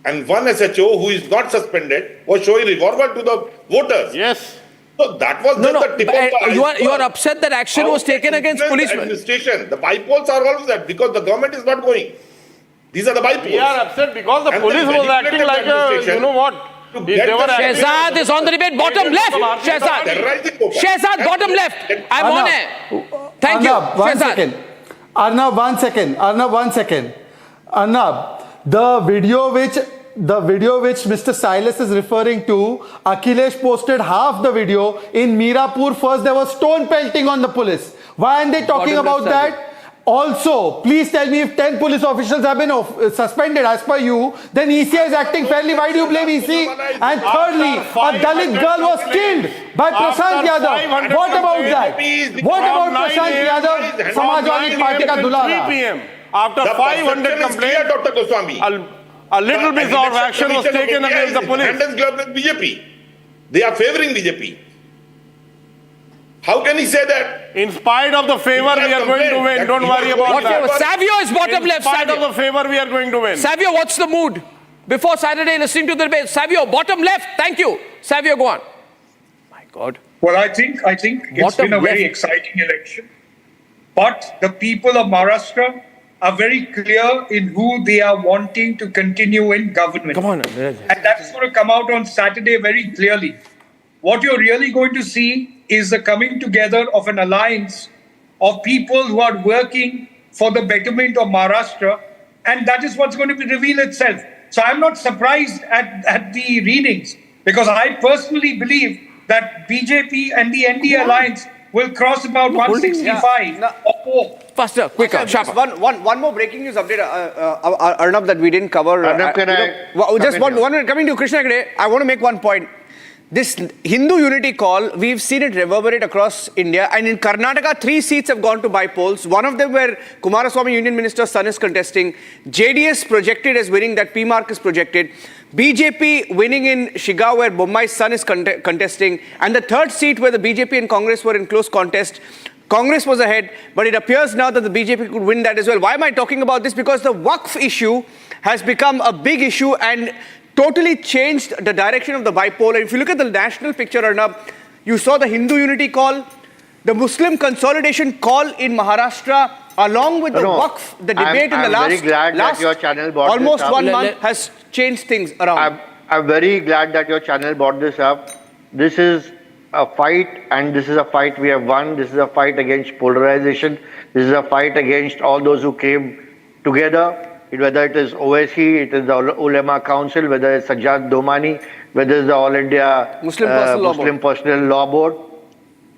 and one SHO who is not suspended was showing revolver to the voters. Yes. So that was just the tip of the iceberg. You are upset that action was taken against policemen. Administration. The bypolls are all that because the government is not going. These are the bypolls. We are upset because the police was acting like a, you know what? Shehzad is on the debate, bottom left. Shehzad, bottom left. I'm on it. Thank you. Shehzad. Arnab, 1 second. Arnab, the video which Mr. Silas is referring to, Akhilesh posted half the video. In Mirapur, first there was stone pelting on the police. Why aren't they talking about that? Also, please tell me, if 10 police officials have been suspended as per you, then ECI is acting fairly. Why do you blame EC? And thirdly, a Dalit girl was killed by Prashant Yadav. What about that? What about Prashant Yadav, Samajwadi Party ka dulara? 3 p.m. After 500 complaints, Dr. Goswami, a little bit of action was taken against the police. Hand in glove with BJP. They are favoring BJP. How can he say that? In spite of the favor, we are going to win. Don't worry about that. Savio is bottom left. In spite of the favor, we are going to win. Savio, what's the mood? Before Saturday, listening to the debate. Savio, bottom left. Thank you. Savio, go on. My God. Well, I think it's been a very exciting election. But the people of Maharashtra are very clear in who they are wanting to continue in government. Come on. And that's going to come out on Saturday very clearly. What you're really going to see is the coming together of an alliance of people who are working for the betterment of Maharashtra, and that is what's going to reveal itself. So I'm not surprised at the readings, because I personally believe that BJP and the NDA alliance will cross about 165 or more. Faster, quicker, sharper. One more breaking news update, Arnab, that we didn't cover. Arnab, can I just one minute, coming to Krishna Gade, I want to make one point. This Hindu unity call, we've seen it reverberate across India, and in Karnataka, 3 seats have gone to by-polls. One of them where Kumaraswamy Union Minister's son is contesting. JDS projected as winning, that P-MARQ is projected. BJP winning in Shigaon where Bommai's son is contesting. And the third seat where the BJP and Congress were in close contest. Congress was ahead, but it appears now that the BJP could win that as well. Why am I talking about this? Because the Waqf issue has become a big issue and totally changed the direction of the bipolar. And if you look at the national picture, Arnab, you saw the Hindu unity call, the Muslim consolidation call in Maharashtra, along with the Waqf, the debate in the last your channel brought almost this up. 1 month has changed things around. I'm very glad that your channel brought this up. This is a fight, and this is a fight we have won. This is a fight against polarization. This is a fight against all those who came together. Whether it is OSC, it is the Ulema Council, whether it's Sajjad Domani, whether it's the All India Muslim Personal Law Board,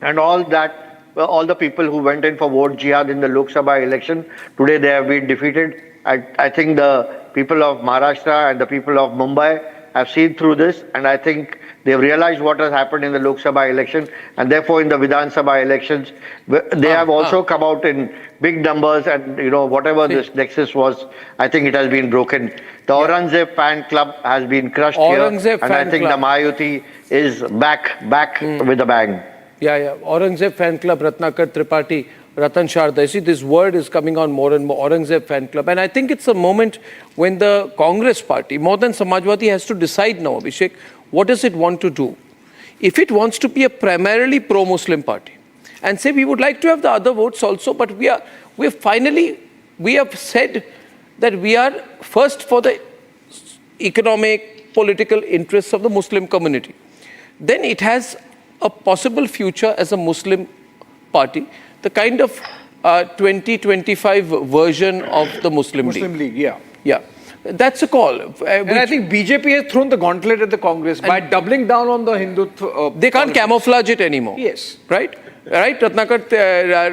and all that, all the people who went in for vote jihad in the Lok Sabha election, today they have been defeated. I think the people of Maharashtra and the people of Mumbai have seen through this, and I think they've realized what has happened in the Lok Sabha election, and therefore in the Vidhan Sabha elections, they have also come out in big numbers, and whatever this nexus was, I think it has been broken. The Aurangzeb fan club has been crushed here, and I think the Mahayuti is back with a bang. Yeah. Aurangzeb fan club, Ratnakar, Tripathi, Ratan, Sharada. See, this word is coming on more and more, Aurangzeb fan club. And I think it's a moment when the Congress party, more than Samajwadi, has to decide now, Abhishek, what does it want to do? If it wants to be a primarily pro-Muslim party, and say we would like to have the other votes also, but we have said that we are first for the economic, political interests of the Muslim community. Then it has a possible future as a Muslim party, the kind of 2025 version of the Muslim League. Yeah. That's a call. And I think BJP has thrown the gauntlet at the Congress by doubling down on the Hindutva. They can't camouflage it anymore. Yes. Right, Ratnakar,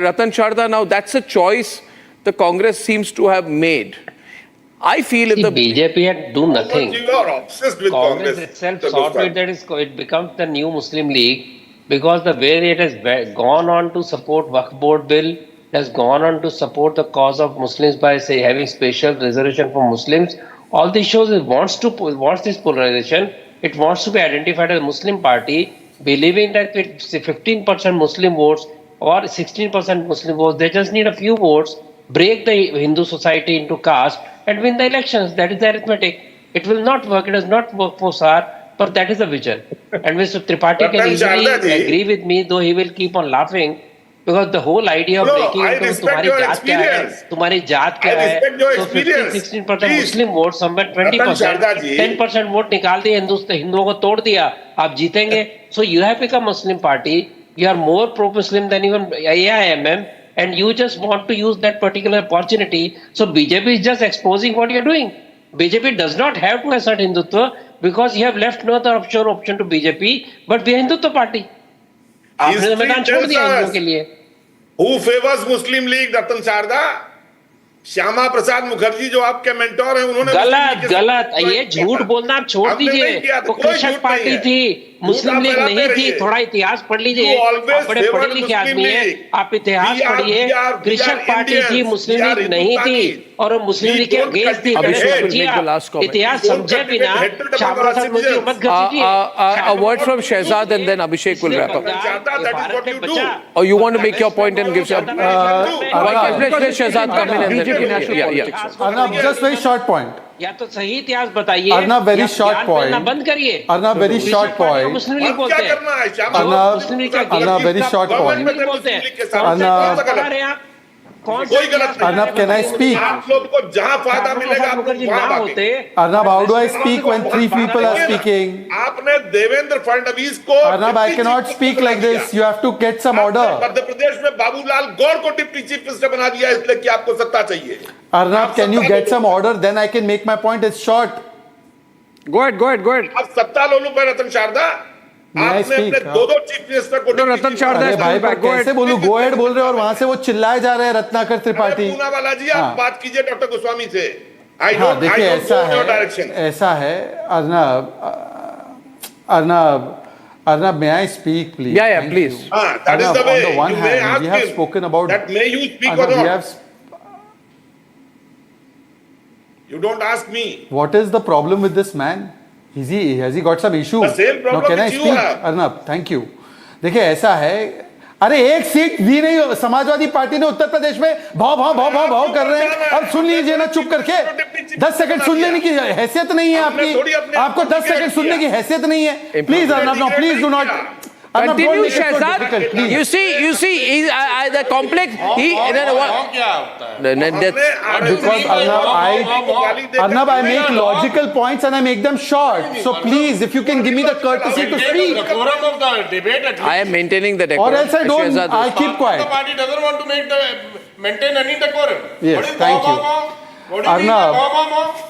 Ratan, Sharada, now that's a choice the Congress seems to have made. I feel if the BJP had do nothing. You are obsessed with Congress itself saw to it that it becomes the new Muslim League, because the way it has gone on to support Waqf Board bill, has gone on to support the cause of Muslims by, say, having special reservation for Muslims. All this shows it wants this polarization. It wants to be identified as a Muslim party, believing that with 15% Muslim votes or 16% Muslim votes, they just need a few votes, break the Hindu society into caste and win the elections. That is the arithmetic. It will not work. It does not work for SAR, but that is the vision. And Mr. Tripathi can easily agree with me, though he will keep on laughing. Because the whole idea of breaking into तुम्हारी जात क्या है, so 15-16% Muslim vote, somewhere 20%, 10% vote निकाल दिए हिंदुओं को तोड़ दिया, आप जीतेंगे. So you have become a Muslim party, you are more pro-Muslim than even AIMM, and you just want to use that particular opportunity. So BJP is just exposing what you are doing. BJP does not have to assert Hindutva because you have left no other option to BJP, but be a Hindutva party. आपने मैदान छोड़ दिया हिंदुओं के लिए. Who favors Muslim League, Ratan Sharda? Shyama Prasad Mukherjee जो आपके mentor हैं, उन्होंने गलत ये झूठ बोलना आप छोड़ दीजिए. वो कृषक पार्टी थी, मुस्लिम लीग नहीं थी. थोड़ा इतिहास पढ़ लीजिए, आप बड़े पढ़े लिखे आदमी हैं, आप इतिहास पढ़िए. कृषक पार्टी थी, मुस्लिम लीग नहीं थी, और वो मुस्लिम लीग के अगेंस्ट थी. इतिहास समझे बिना श्यामा प्रसाद मुखर्जी मत घसीटिए. A word from SHEHZAD and then Abhishek will wrap up. Or you want to make your point and give some... let SHEHZAD come in and then... Arnab, just very short point. या तो सही इतिहास बताइए. Arnab, very short point. बंद करिए. Arnab, very short point. मुस्लिम league बोलते हैं. Arnab, very short point. Arnab, can I speak? आप लोग को जहां फायदा मिलेगा आप लोग वहां भागेंगे. Arnab, how do I speak when 3 people are speaking? आपने देवेंद्र फडणवीस को... Arnab, I cannot speak like this. You have to get some order. Madhya Pradesh में बाबूलाल गौर को डिप्टी चीफ मिनिस्टर बना दिया इसलिए कि आपको सत्ता चाहिए. Arnab, can you get some order? Then I can make my point. It's short. Go ahead. अब सत्ता लोलू पर रतन शारदा, आपने अपने दो चीफ मिनिस्टर को... रतन शारदा, भाई कैसे बोलूं? गो अहेड बोल रहे हैं और वहां से वो चिल्लाए जा रहे हैं रत्नाकर त्रिपाठी. पूनावाला जी, आप बात कीजिए डॉक्टर गोस्वामी से. देखिए ऐसा है Arnab, Arnab, may I speak, please? Yeah, Thank please. you. That is Arnab, the way. on the one You may hand, ask we have him spoken about that may you speak Arnab, or we not. have You don't ask me. What is the problem with this man? Has he got some issue? The same problem can I which you speak? have. Arnab, thank you. देखिए ऐसा है, अरे एक seat दी नहीं Samajwadi party ने उत्तर प्रदेश में भाव कर रहे हैं. अब सुन लीजिए ना चुप करके. 10 सेकंड सुन लेने की हैसियत नहीं है आपकी. आपको 10 सेकंड सुनने की हैसियत नहीं है. Please Arnab, no, please do not. Continue, Shehzad. You see, the complex. Because Arnab, I make logical points and I make them short. So please, if you can give me the courtesy to speak. The quorum of the debate. I am maintaining the decorum. Or else I don't. Shehzad, I keep quiet. The party doesn't want to maintain any decorum. Yes, thank you. What do you mean?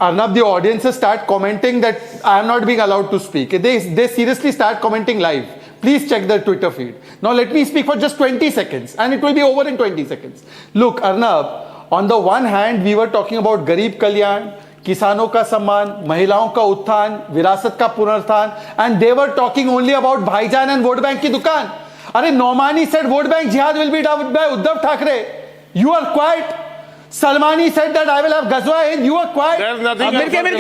Arnab, the audiences start commenting that I am not being allowed to speak. They seriously start commenting live. Please check the Twitter feed. Now let me speak for just 20 seconds and it will be over in 20 seconds. Look, Arnab, on the one hand, we were talking about Garib Kalyan, किसानों का सम्मान, महिलाओं का उत्थान, विरासत का पुनरुत्थान, and they were talking only about भाईजान and vote bank की दुकान. अरे Nomani said vote bank jihad will be done by Uddhav Thackeray. You are quiet. Salmani said that I will have Ghazwa in. You are quiet. There's nothing. Please have a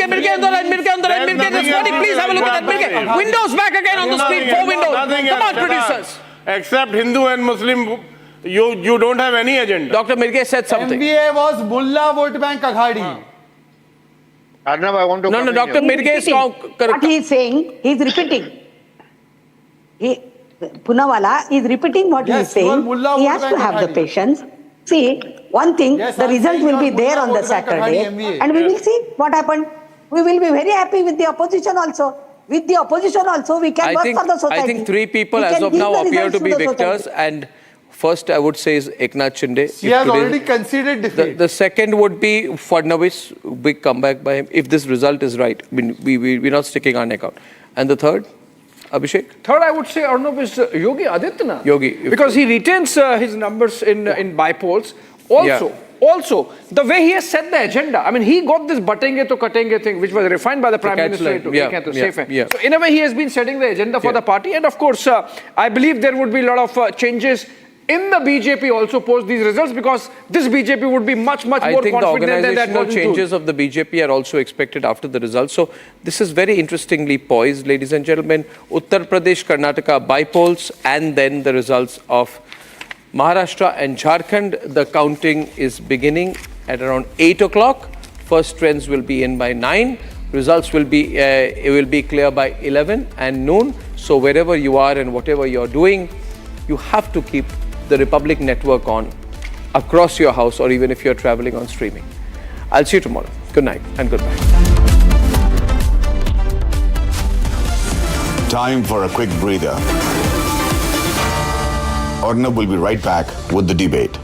look at that. Windows back again on the screen. 4 windows. Come on, producers. Except Hindu and Muslim, you don't have any agenda. Dr. Mirke said something. MBA was Mullah vote bank Aghadi. Arnab, I want to. No, Dr. Mirke is what he is saying, he is repeating. Poonawala is repeating what he is saying. He has to have the patience. See, one thing, the result will be there on the Saturday and we will see what happened. We will be very happy with the opposition also. With the opposition also, we can work for the society. I think 3 people as of now appear to be victors, and first I would say is Eknath Shinde. He has already conceded defeat. The second would be Fadnavis, big comeback by him, if this result is right. I mean, we're not sticking our neck out. And the third? Abhishek? Third, I would say, Arnab, is Yogi Adityanath. Yogi. Because he retains his numbers in by-polls. Also, the way he has set the agenda, I mean, he got this Batenge Toh Katenge thing, which was refined by the Prime Minister into Eknath. So, in a way, he has been setting the agenda for the party. And of course, I believe there would be a lot of changes in the BJP also post these results, because this BJP would be much more confident than that. I think the organizational changes of the BJP are also expected after the results. So this is very interestingly poised, ladies and gentlemen. Uttar Pradesh, Karnataka by-polls, and then the results of Maharashtra and Jharkhand. The counting is beginning at around 8 o'clock. First trends will be in by 9. Results will be clear by 11 and noon. So wherever you are and whatever you're doing, you have to keep the Republic Network on across your house, or even if you're traveling on streaming. I'll see you tomorrow. Good night and goodbye. Time for a quick breather. Arnab will be right back with the debate.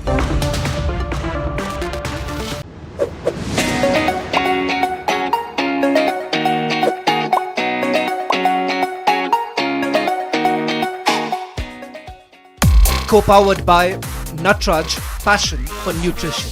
Co-powered by Natraj, passion for nutrition.